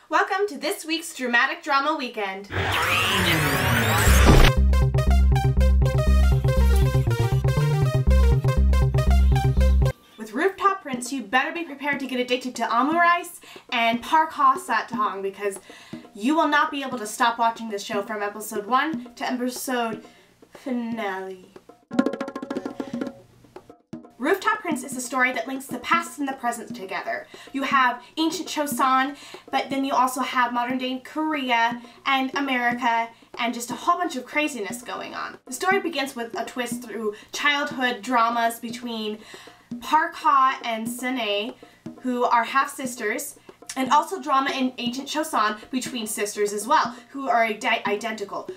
Welcome to this week's Dramatic Drama Weekend. With Rooftop Prince, you better be prepared to get addicted to omurice and parka satang because you will not be able to stop watching this show from episode 1 to episode finale. Rooftop Prince is a story that links the past and the present together. You have ancient Chosun, but then you also have modern day Korea and America and just a whole bunch of craziness going on. The story begins with a twist through childhood dramas between Parka and Sene, who are half-sisters, and also drama in ancient Chosun between sisters as well, who are identical.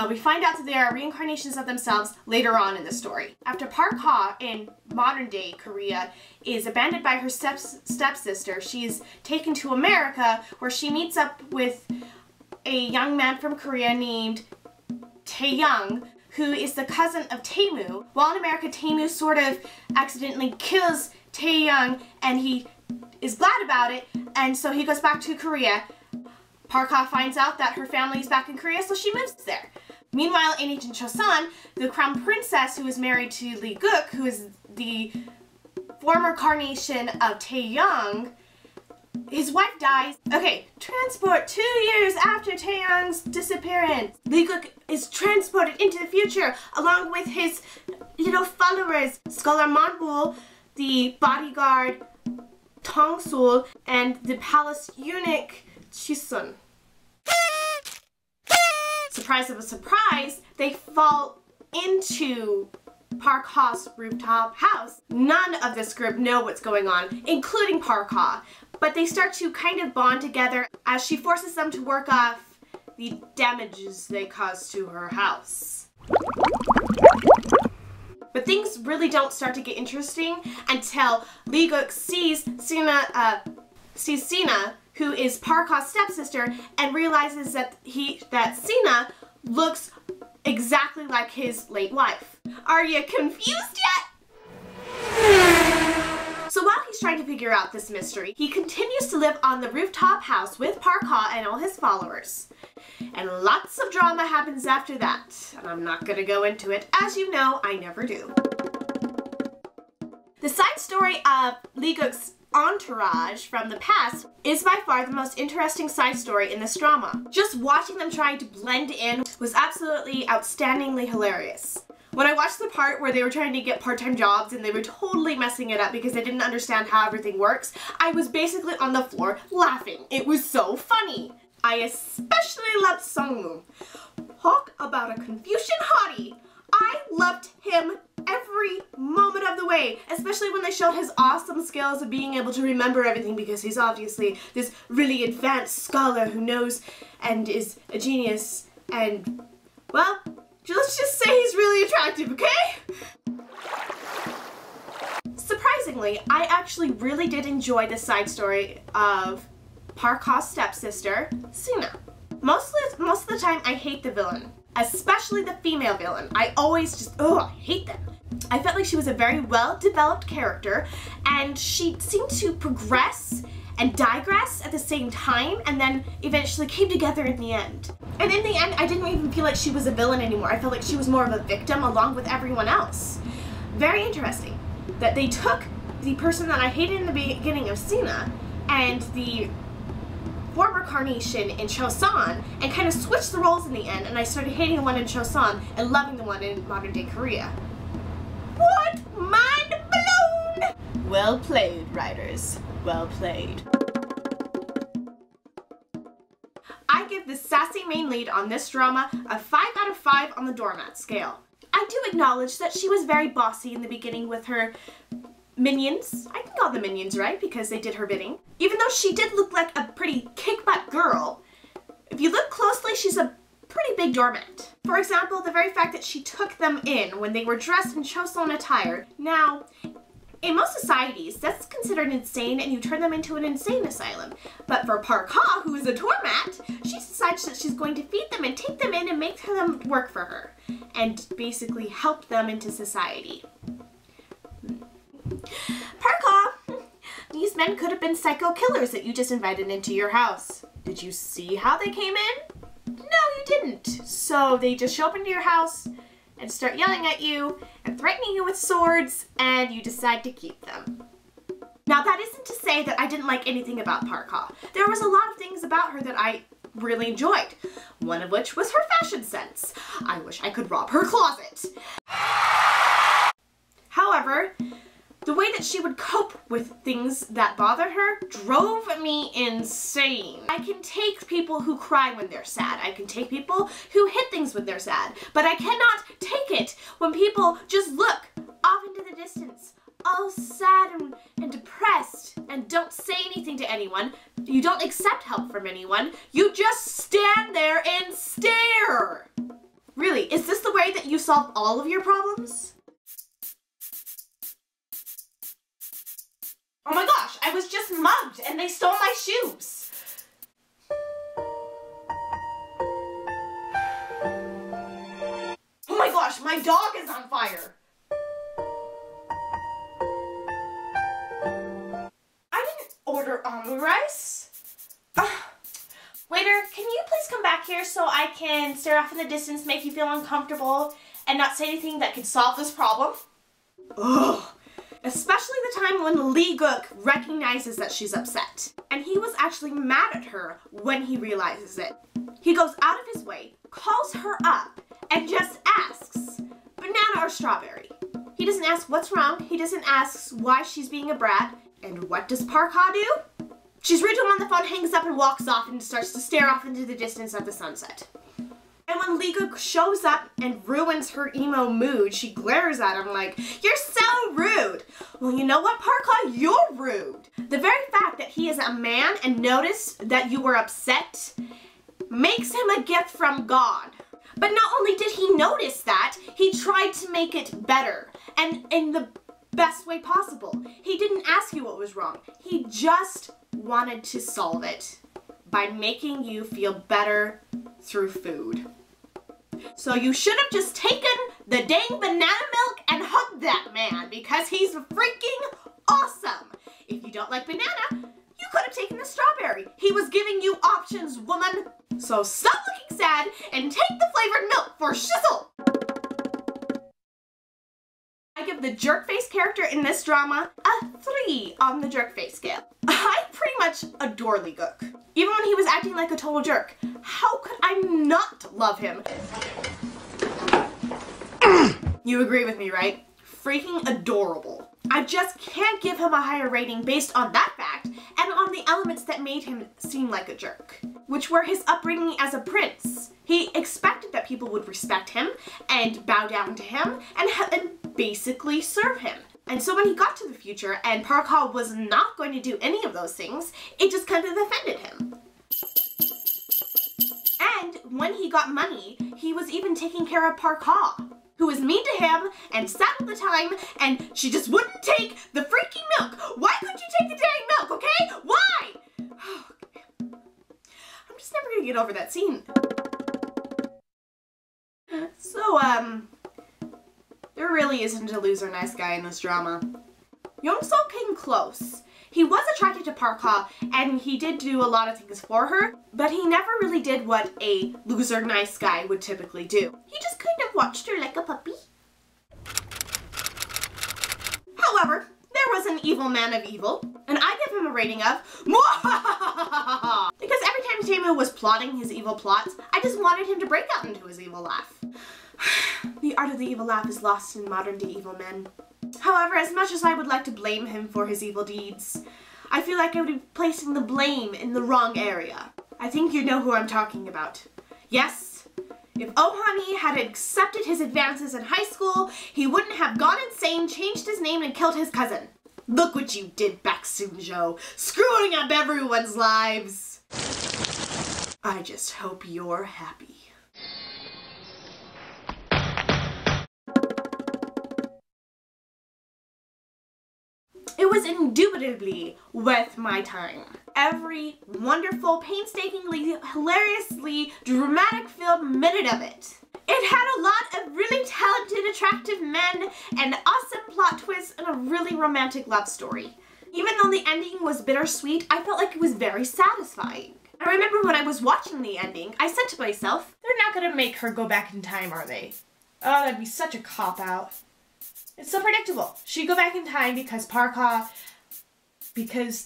We find out that they are reincarnations of themselves later on in the story. After Parka in modern day Korea is abandoned by her stepsister, she is taken to America where she meets up with a young man from Korea named Taeyoung, who is the cousin of Taemu. While in America, Taemu sort of accidentally kills Taeyoung and he is glad about it, and so he goes back to Korea. Parka finds out that her family is back in Korea, so she moves there. Meanwhile, in ancient Chosun, the crown princess who is married to Lee Guk, who is the former carnation of Taeyoung, his wife dies. Okay, transport 2 years after Taeyoung's disappearance. Lee Guk is transported into the future along with his followers, Scholar Manbul, the bodyguard Tongsul, and the palace eunuch Chisun. Surprise of a surprise, they fall into Parka's rooftop house. None of this group know what's going on, including Parka, but they start to kind of bond together as she forces them to work off the damages they caused to her house. But things really don't start to get interesting until Lee Guk sees Sina, who is Parka's stepsister, and realizes that Sina looks exactly like his late wife. Are you confused yet? So while he's trying to figure out this mystery, he continues to live on the rooftop house with Parka and all his followers. And lots of drama happens after that, and I'm not gonna go into it. As you know, I never do. The side story of Lee Guk's entourage from the past is by far the most interesting side story in this drama. Just watching them trying to blend in was absolutely outstandingly hilarious. When I watched the part where they were trying to get part-time jobs and they were totally messing it up because they didn't understand how everything works, I was basically on the floor laughing. It was so funny. I especially loved Sungwoo. Talk about a Confucian hottie. I loved him every moment of the way, especially when they showed his awesome skills of being able to remember everything because he's obviously this really advanced scholar who knows and is a genius and, well, let's just say he's really attractive, okay? Surprisingly, I actually really did enjoy the side story of Parka's stepsister, Sina. Most of the time, I hate the villain, especially the female villain. I always just, I hate them. I felt like she was a very well-developed character, and she seemed to progress and digress at the same time, and then eventually came together in the end. And in the end, I didn't even feel like she was a villain anymore. I felt like she was more of a victim along with everyone else. Very interesting that they took the person that I hated in the beginning of Sina and the former carnation in Chosun and kind of switched the roles in the end, and I started hating the one in Chosun and loving the one in modern day Korea. What? Mind blown! Well played, writers. Well played. I give the sassy main lead on this drama a 5 out of 5 on the doormat scale. I do acknowledge that she was very bossy in the beginning with her minions. I can call them minions, right? Because they did her bidding. Even though she did look like a pretty kick-butt girl, if you look closely, she's a pretty big doormat. For example, the very fact that she took them in when they were dressed in Chosun attire. Now, in most societies, that's considered insane and you turn them into an insane asylum. But for Parka, who is a doormat, she decides that she's going to feed them and take them in and make them work for her. And basically help them into society. Parka, these men could have been psycho killers that you just invited into your house. Did you see how they came in? No, you didn't. So they just show up into your house and start yelling at you and threatening you with swords, and you decide to keep them. Now that isn't to say that I didn't like anything about Parka. There was a lot of things about her that I really enjoyed. One of which was her fashion sense. I wish I could rob her closet. However, the way that she would cope with things that bothered her drove me insane. I can take people who cry when they're sad. I can take people who hit things when they're sad. But I cannot take it when people just look off into the distance, all sad and depressed, and don't say anything to anyone. You don't accept help from anyone. You just stand there and stare. Really, is this the way that you solve all of your problems? Oh my gosh, I was just mugged and they stole my shoes. Oh my gosh, my dog is on fire. I didn't order rice. Waiter, can you please come back here so I can stare off in the distance, make you feel uncomfortable, and not say anything that could solve this problem? Ugh. Especially the time when Lee Gook recognizes that she's upset. And he was actually mad at her when he realizes it. He goes out of his way, calls her up, and just asks, banana or strawberry? He doesn't ask what's wrong, he doesn't ask why she's being a brat, and what does Parka do? She's rude to him on the phone, hangs up and walks off and starts to stare off into the distance at the sunset. And when Lee Gook shows up and ruins her emo mood, she glares at him like, you're so rude. Well, you know what, Parka? You're rude. The very fact that he is a man and noticed that you were upset makes him a gift from God. But not only did he notice that, he tried to make it better and in the best way possible. He didn't ask you what was wrong. He just wanted to solve it by making you feel better through food. So you should have just taken the dang banana milk and hugged that man because he's freaking awesome. If you don't like banana, you could have taken the strawberry. He was giving you options, woman. So stop looking sad and take the flavored milk for shizzle. I give the jerk face character in this drama a 3 on the jerk face scale. I pretty much adore Lee Gook. Even when he was acting like a total jerk, how could I not love him? You agree with me, right? Freaking adorable. I just can't give him a higher rating based on that fact and on the elements that made him seem like a jerk, which were his upbringing as a prince. He expected that people would respect him and bow down to him and basically serve him. And so when he got to the future and Parka was not going to do any of those things, it just kind of offended him. And when he got money, he was even taking care of Parka, who was mean to him and sad all the time, and she just wouldn't take the freaking milk. Why couldn't you take the dang milk, okay? Why? I'm just never gonna get over that scene. So, there really isn't a loser nice guy in this drama. Young-seo came close. He was attracted to Parka, and he did do a lot of things for her, but he never really did what a loser nice guy would typically do. He just kind of watched her like a puppy. However, there was an evil man of evil, and I give him a rating of Mwahahaha! Because every time Tamu was plotting his evil plots, I just wanted him to break out into his evil laugh. The art of the evil laugh is lost in modern day evil men. However, as much as I would like to blame him for his evil deeds, I feel like I would be placing the blame in the wrong area. I think you know who I'm talking about. Yes, if Ohani had accepted his advances in high school, he wouldn't have gone insane, changed his name, and killed his cousin. Look what you did, Baksunjo, screwing up everyone's lives. I just hope you're happy. It was indubitably worth my time. Every wonderful, painstakingly, hilariously dramatic-filled minute of it. It had a lot of really talented, attractive men, an awesome plot twist, and a really romantic love story. Even though the ending was bittersweet, I felt like it was very satisfying. I remember when I was watching the ending, I said to myself, they're not gonna make her go back in time, are they? Oh, that'd be such a cop-out. It's so predictable. She'd go back in time because the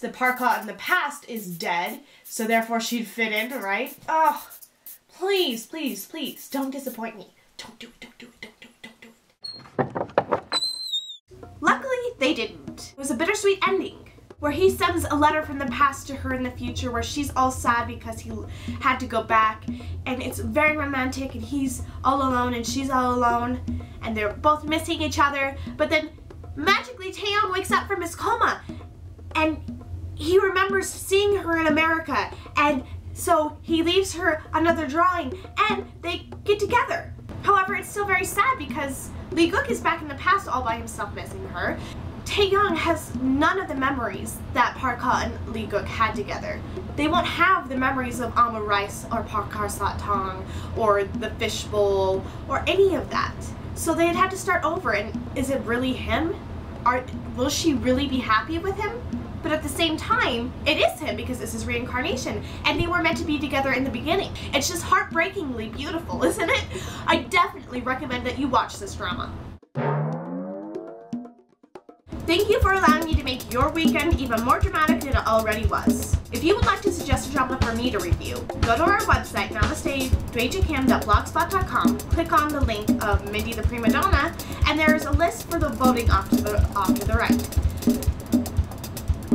Parka in the past is dead, so therefore she'd fit in, right? Oh, please, please, please, don't disappoint me. Don't do it, don't do it, don't do it, don't do it. Luckily, they didn't. It was a bittersweet ending, where he sends a letter from the past to her in the future where she's all sad because he had to go back, and it's very romantic, and he's all alone and she's all alone, and they're both missing each other, but then magically Taeyong wakes up from his coma, and he remembers seeing her in America, and so he leaves her another drawing, and they get together. However, it's still very sad because Lee Gook is back in the past all by himself missing her. Taeyong has none of the memories that Parka and Lee Gook had together. They won't have the memories of Alma Rice or Parkar Satong or the fishbowl or any of that. So they'd have to start over, and is it really him? Will she really be happy with him? But at the same time, it is him because this is reincarnation, and they were meant to be together in the beginning. It's just heartbreakingly beautiful, isn't it? I definitely recommend that you watch this drama. Thank you for allowing me to make your weekend even more dramatic than it already was. If you would like to suggest a drama for me to review, go to our website, NamasteDwaejiKim.blogspot.com, click on the link of Mindy the Prima Donna, and there is a list for the voting off to the right.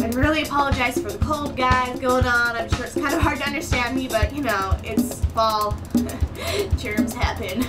I really apologize for the cold, guys, going on. I'm sure it's kind of hard to understand me, but you know, it's fall. Germs happen.